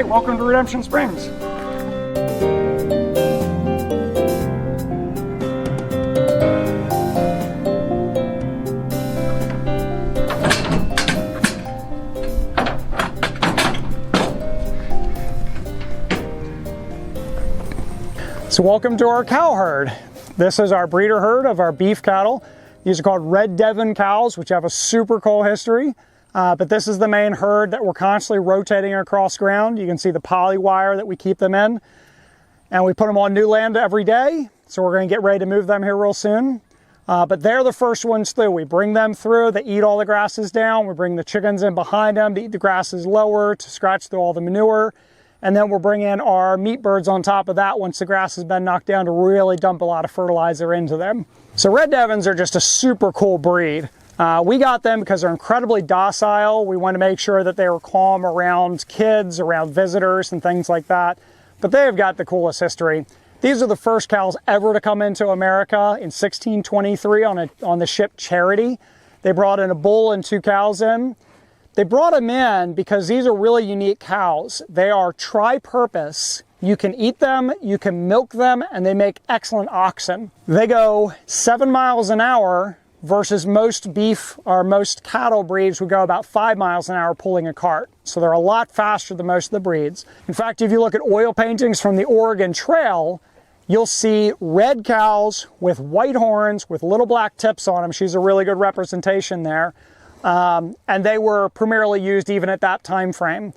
Hey, welcome to Redemption Springs. So welcome to our cow herd. This is our breeder herd of our beef cattle. These are called Red Devon cows, which have a super cool history. But this is the main herd that we're constantly rotating across ground. You can see the polywire that we keep them in. And we put them on new land every day. So we're going to get ready to move them here real soon. But they're the first ones through. We bring them through, they eat all the grasses down. We bring the chickens in behind them to eat the grasses lower, to scratch through all the manure. And then we'll bring in our meat birds on top of that once the grass has been knocked down to really dump a lot of fertilizer into them. So Red Devons are just a super cool breed. We got them because they're incredibly docile. We want to make sure that they were calm around kids, around visitors and things like that. But they have got the coolest history. These are the first cows ever to come into America in 1623 on the ship Charity. They brought in a bull and 2 cows in. They brought them in because these are really unique cows. They are tri-purpose. You can eat them, you can milk them, and they make excellent oxen. They go 7 miles an hour versus most beef or most cattle breeds would go about 5 miles an hour pulling a cart. So they're a lot faster than most of the breeds. In fact, if you look at oil paintings from the Oregon Trail, you'll see red cows with white horns with little black tips on them. She's a really good representation there. And they were primarily used even at that time frame.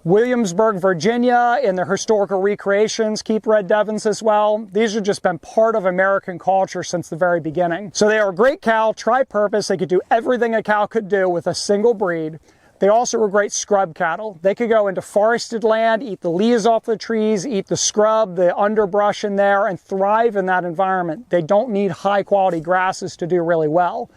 Williamsburg, Virginia, in their historical recreations, keep Red Devons as well. These have just been part of American culture since the very beginning. So they are a great cow, tri-purpose. They could do everything a cow could do with a single breed. They also were great scrub cattle. They could go into forested land, eat the leaves off the trees, eat the scrub, the underbrush in there, and thrive in that environment. They don't need high quality grasses to do really well.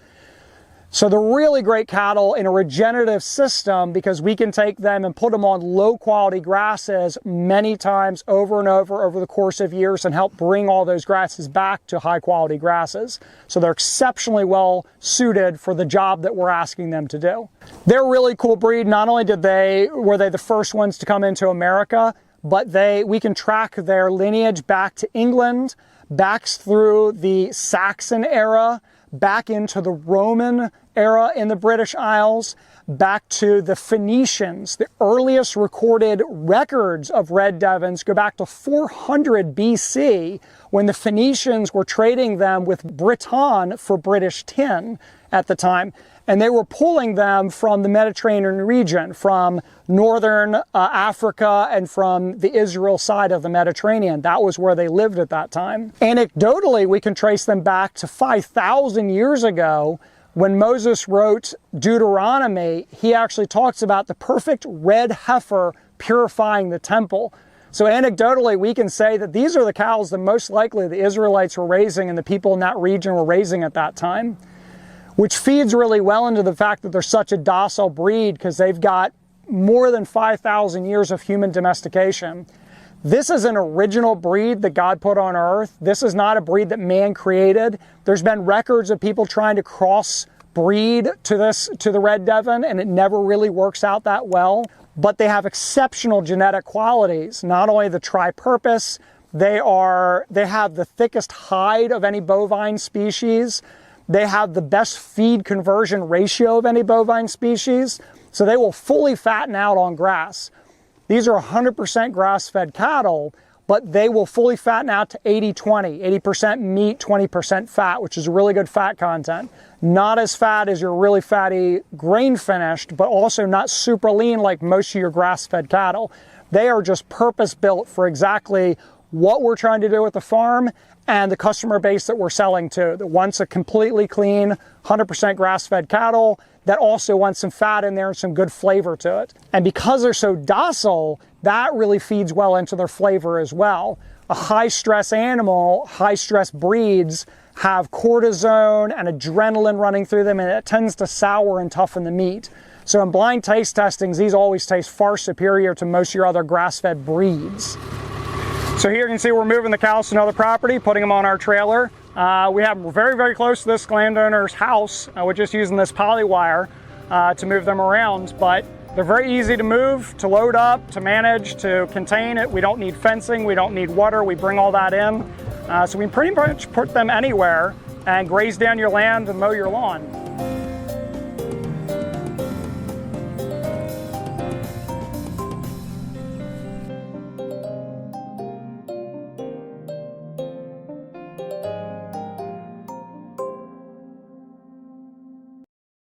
So they're really great cattle in a regenerative system because we can take them and put them on low quality grasses many times over and over the course of years and help bring all those grasses back to high quality grasses. So they're exceptionally well suited for the job that we're asking them to do. They're a really cool breed. Not only were they the first ones to come into America, but we can track their lineage back to England, back through the Saxon era, back into the Roman era in the British Isles, back to the Phoenicians. The earliest recorded records of Red Devons go back to 400 BC when the Phoenicians were trading them with Britain for British tin at the time. And they were pulling them from the Mediterranean region, from northern Africa and from the Israel side of the Mediterranean. That was where they lived at that time. Anecdotally, we can trace them back to 5,000 years ago. When Moses wrote Deuteronomy, he actually talks about the perfect red heifer purifying the temple. So anecdotally, we can say that these are the cows that most likely the Israelites were raising and the people in that region were raising at that time, which feeds really well into the fact that they're such a docile breed because they've got more than 5,000 years of human domestication. This is an original breed that God put on earth. This is not a breed that man created. There's been records of people trying to cross breed to the Red Devon, and it never really works out that well. But they have exceptional genetic qualities. Not only the tri-purpose, they have the thickest hide of any bovine species. They have the best feed conversion ratio of any bovine species. So they will fully fatten out on grass. These are 100% grass-fed cattle, but they will fully fatten out to 80-20, 80% meat, 20% fat, which is really good fat content. Not as fat as your really fatty grain-finished, but also not super lean like most of your grass-fed cattle. They are just purpose-built for exactly what we're trying to do with the farm and the customer base that we're selling to, that wants a completely clean, 100% grass-fed cattle that also wants some fat in there and some good flavor to it. And because they're so docile, that really feeds well into their flavor as well. A high-stress animal, high-stress breeds have cortisol and adrenaline running through them, and it tends to sour and toughen the meat. So in blind taste testings, these always taste far superior to most of your other grass-fed breeds. So here you can see we're moving the cows to another property, putting them on our trailer. We're very, very close to this landowner's house. We're just using this polywire to move them around, but They're very easy to move, to load up, to manage, to contain it. We don't need fencing, we don't need water, we bring all that in. So we pretty much put them anywhere and graze down your land and mow your lawn.